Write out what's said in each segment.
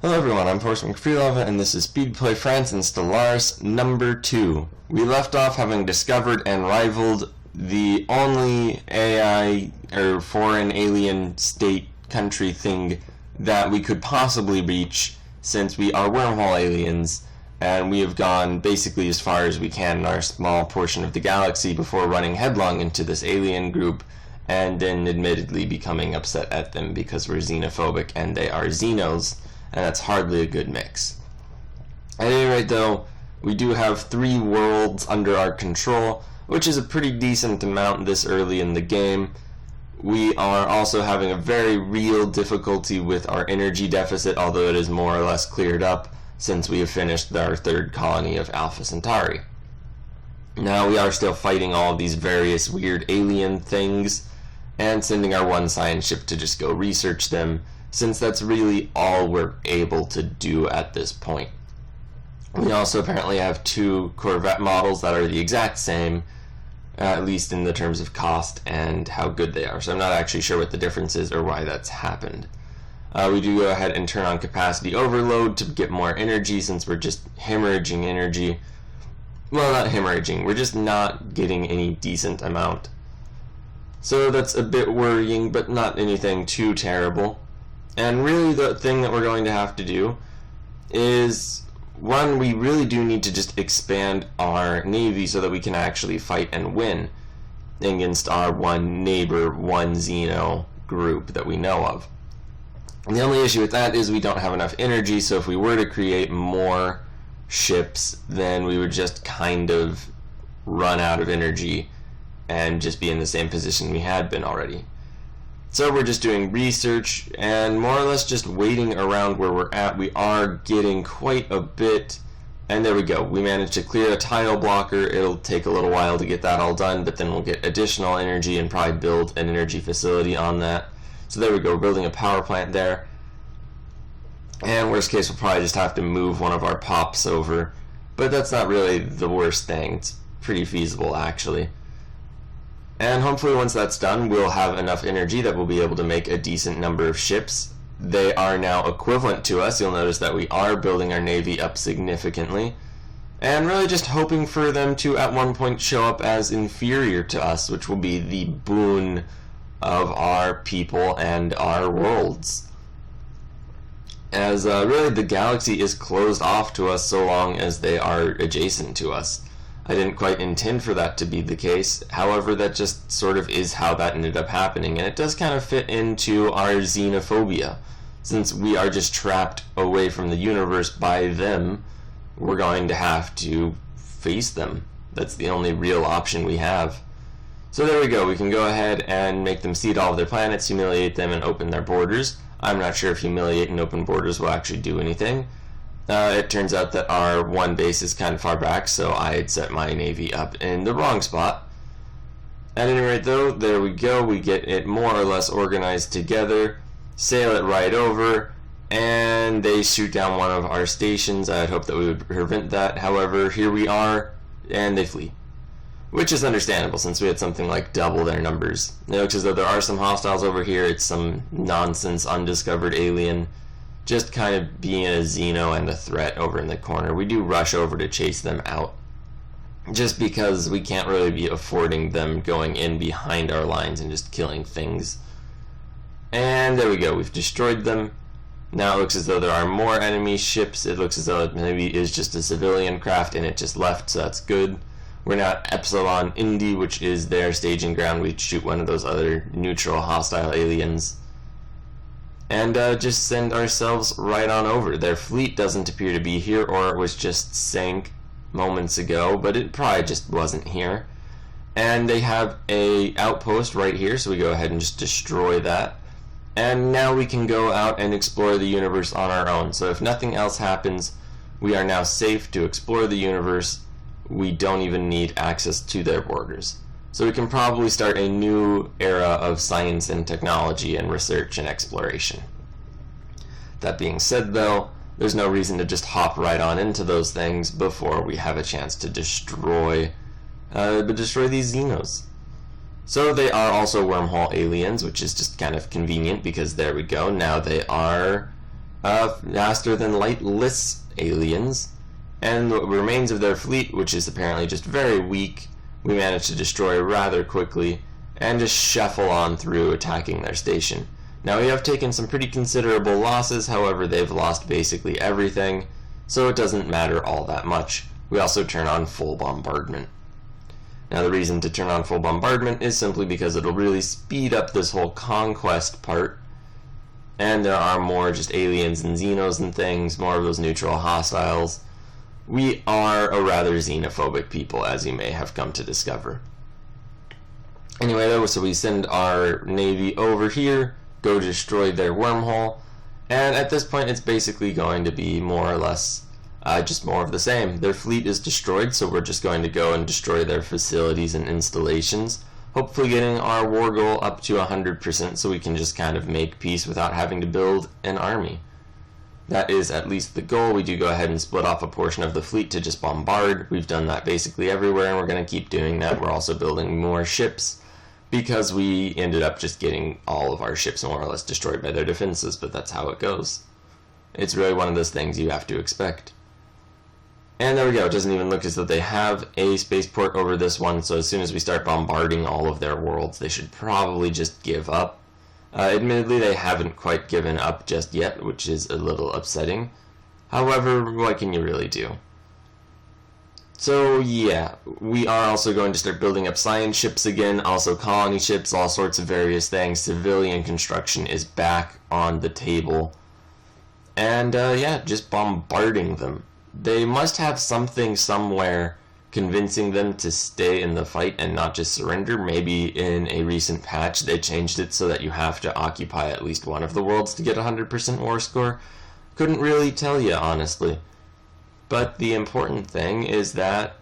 Hello everyone, I'm Forrest McFreelove, and this is Speedplay France and Stellaris number 2. We left off having discovered and rivaled the only AI or foreign alien state country thing that we could possibly reach, since we are wormhole aliens, and we have gone basically as far as we can in our small portion of the galaxy before running headlong into this alien group and then admittedly becoming upset at them because we're xenophobic and they are xenos. And that's hardly a good mix. At any rate, though, we do have 3 worlds under our control, which is a pretty decent amount this early in the game. We are also having a very real difficulty with our energy deficit, although it is more or less cleared up since we have finished our 3rd colony of Alpha Centauri. Now we are still fighting all of these various weird alien things and sending our one science ship to just go research them, since that's really all we're able to do at this point. We also apparently have 2 Corvette models that are the exact same, at least in the terms of cost and how good they are. So I'm not actually sure what the difference is or why that's happened. We do go ahead and turn on capacity overload to get more energy, since we're just hemorrhaging energy. Well, not hemorrhaging, we're just not getting any decent amount. So that's a bit worrying, but not anything too terrible. And really the thing that we're going to have to do is, one, we really do need to just expand our navy so that we can actually fight and win against our one neighbor, one Xeno group that we know of. And the only issue with that is we don't have enough energy, so if we were to create more ships, then we would just kind of run out of energy and just be in the same position we had been already. So we're just doing research and more or less just waiting around where we're at. We are getting quite a bit, and there we go. We managed to clear a tile blocker. It'll take a little while to get that all done, but then we'll get additional energy and probably build an energy facility on that. So there we go, we're building a power plant there. And worst case, we'll probably just have to move one of our pops over, but that's not really the worst thing. It's pretty feasible, actually. And hopefully once that's done, we'll have enough energy that we'll be able to make a decent number of ships. They are now equivalent to us. You'll notice that we are building our navy up significantly, and really just hoping for them to at one point show up as inferior to us, which will be the boon of our people and our worlds. As really the galaxy is closed off to us so long as they are adjacent to us. I didn't quite intend for that to be the case, however that just sort of is how that ended up happening, and it does kind of fit into our xenophobia. Since we are just trapped away from the universe by them, we're going to have to face them. That's the only real option we have. So there we go, we can go ahead and make them cede all of their planets, humiliate them, and open their borders. I'm not sure if humiliate and open borders will actually do anything. It turns out that our one base is kind of far back, so I had set my navy up in the wrong spot. At any rate, though, there we go. We get it more or less organized together, sail it right over, and they shoot down one of our stations. I had hoped that we would prevent that. However, here we are, and they flee. Which is understandable, since we had something like double their numbers. It looks as though there are some hostiles over here. It's some nonsense undiscovered alien, just kind of being a Xeno and a threat over in the corner. We do rush over to chase them out, just because we can't really be affording them going in behind our lines and just killing things. And there we go, we've destroyed them. Now it looks as though there are more enemy ships. It looks as though it maybe is just a civilian craft and it just left, so that's good. We're now at Epsilon Indy, which is their staging ground. We'd shoot one of those other neutral hostile aliens and just send ourselves right on over. Their fleet doesn't appear to be here, or it was just sank moments ago, but it probably just wasn't here. And they have a outpost right here, so we go ahead and just destroy that. And now we can go out and explore the universe on our own. So if nothing else happens, we are now safe to explore the universe. We don't even need access to their borders. So we can probably start a new era of science and technology and research and exploration. That being said, though, there's no reason to just hop right on into those things before we have a chance to destroy these Xenos. So they are also wormhole aliens, which is just kind of convenient because there we go. Now they are faster than lightless aliens, and what remains of their fleet, which is apparently just very weak, we managed to destroy rather quickly, and just shuffle on through attacking their station. Now we have taken some pretty considerable losses, however they've lost basically everything, so it doesn't matter all that much. We also turn on full bombardment. Now the reason to turn on full bombardment is simply because it'll really speed up this whole conquest part, and there are more just aliens and xenos and things, more of those neutral hostiles. We are a rather xenophobic people, as you may have come to discover. Anyway though, so we send our navy over here, go destroy their wormhole, and at this point it's basically going to be more or less just more of the same. Their fleet is destroyed, so we're just going to go and destroy their facilities and installations, hopefully getting our war goal up to 100% so we can just kind of make peace without having to build an army. That is at least the goal. We do go ahead and split off a portion of the fleet to just bombard. We've done that basically everywhere, and we're going to keep doing that. We're also building more ships, because we ended up just getting all of our ships more or less destroyed by their defenses, but that's how it goes. It's really one of those things you have to expect. And there we go. It doesn't even look as though they have a spaceport over this one, so as soon as we start bombarding all of their worlds, they should probably just give up. Admittedly, they haven't quite given up just yet, which is a little upsetting. However, what can you really do? So yeah, we are also going to start building up science ships again, also colony ships, all sorts of various things. Civilian construction is back on the table. And yeah, just bombarding them. They must have something somewhere convincing them to stay in the fight and not just surrender. Maybe in a recent patch they changed it so that you have to occupy at least one of the worlds to get 100% war score. Couldn't really tell you, honestly. But the important thing is that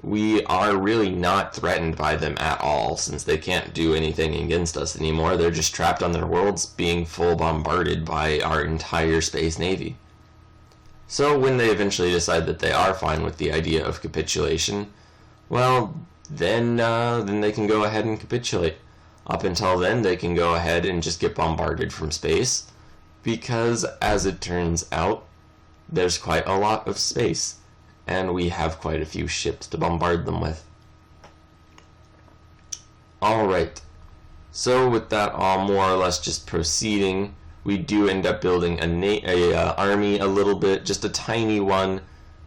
we are really not threatened by them at all, since they can't do anything against us anymore. They're just trapped on their worlds being full bombarded by our entire space navy. So when they eventually decide that they are fine with the idea of capitulation, well, then they can go ahead and capitulate. Up until then, they can go ahead and just get bombarded from space, because as it turns out, there's quite a lot of space, and we have quite a few ships to bombard them with. Alright, so with that all more or less just proceeding, we do end up building a army a little bit, just a tiny one.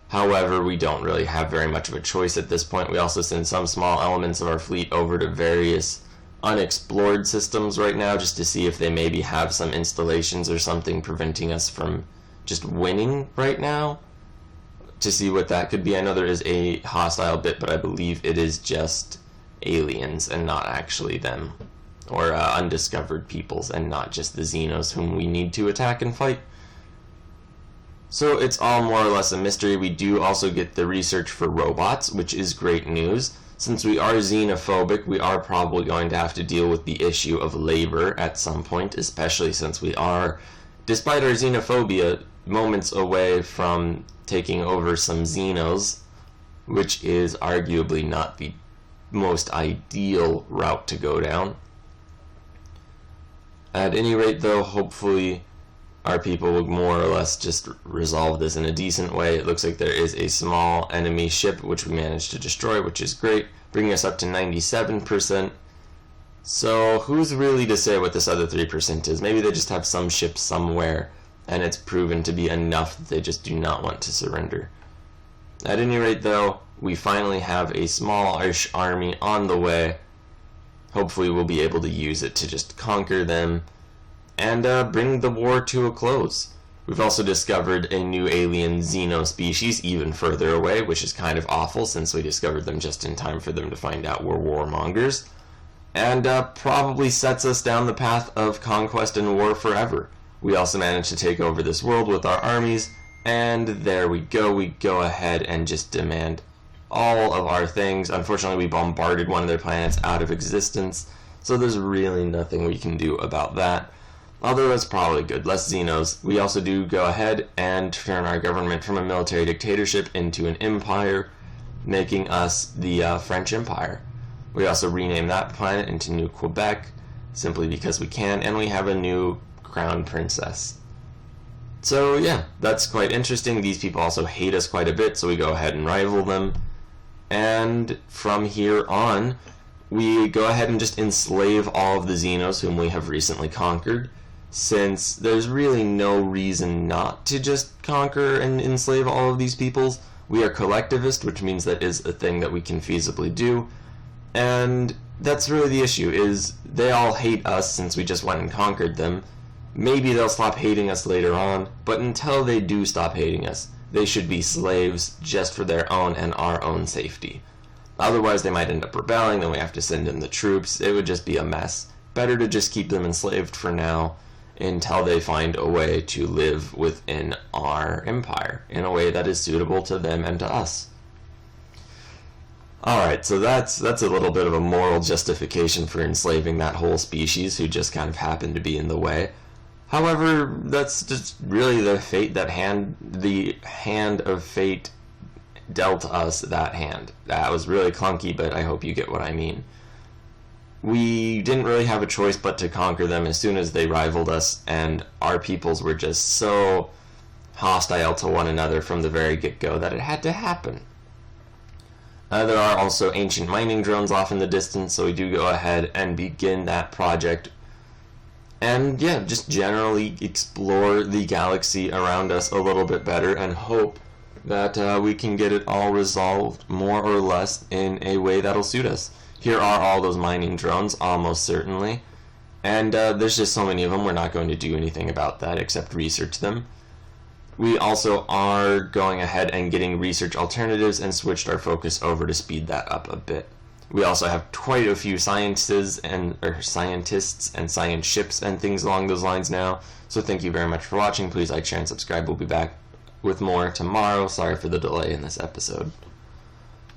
However, we don't really have very much of a choice at this point. We also send some small elements of our fleet over to various unexplored systems right now, just to see if they maybe have some installations or something preventing us from just winning right now, to see what that could be. I know there is a hostile bit, but I believe it is just aliens and not actually them, or undiscovered peoples and not just the Xenos whom we need to attack and fight. So it's all more or less a mystery. We do also get the research for robots, which is great news. Since we are xenophobic, we are probably going to have to deal with the issue of labor at some point, especially since we are, despite our xenophobia, moments away from taking over some Xenos, which is arguably not the most ideal route to go down. At any rate, though, hopefully our people will more or less just resolve this in a decent way. It looks like there is a small enemy ship which we managed to destroy, which is great, bringing us up to 97%. So who's really to say what this other 3% is? Maybe they just have some ship somewhere, and it's proven to be enough that they just do not want to surrender. At any rate, though, we finally have a smallish army on the way. Hopefully we'll be able to use it to just conquer them and bring the war to a close. We've also discovered a new alien Xeno species even further away, which is kind of awful since we discovered them just in time for them to find out we're warmongers, and probably sets us down the path of conquest and war forever. We also managed to take over this world with our armies, and there we go ahead and just demand all of our things. Unfortunately, we bombarded one of their planets out of existence, so there's really nothing we can do about that. Although that's probably good. Less Xenos. We also do go ahead and turn our government from a military dictatorship into an empire, making us the French Empire. We also rename that planet into New Quebec, simply because we can, and we have a new crown princess. So yeah, that's quite interesting. These people also hate us quite a bit, so we go ahead and rival them. And from here on, we go ahead and just enslave all of the Xenos whom we have recently conquered, since there's really no reason not to just conquer and enslave all of these peoples. We are collectivist, which means that is a thing that we can feasibly do, and that's really the issue, is they all hate us since we just went and conquered them. Maybe they'll stop hating us later on, but until they do stop hating us, they should be slaves just for their own and our own safety. Otherwise, they might end up rebelling, then we have to send in the troops. It would just be a mess. Better to just keep them enslaved for now until they find a way to live within our empire in a way that is suitable to them and to us. Alright, so that's a little bit of a moral justification for enslaving that whole species who just kind of happened to be in the way. However, that's just really the fate that the hand of fate dealt us that hand. That was really clunky, but I hope you get what I mean. We didn't really have a choice but to conquer them as soon as they rivaled us, and our peoples were just so hostile to one another from the very get-go that it had to happen. There are also ancient mining drones off in the distance, so we do go ahead and begin that project. And yeah, just generally explore the galaxy around us a little bit better and hope that we can get it all resolved more or less in a way that'll suit us. Here are all those mining drones, almost certainly. And there's just so many of them, we're not going to do anything about that except research them. We also are going ahead and getting research alternatives and switched our focus over to speed that up a bit. We also have quite a few scientists and science ships and things along those lines now. So thank you very much for watching. Please like, share, and subscribe. We'll be back with more tomorrow. Sorry for the delay in this episode.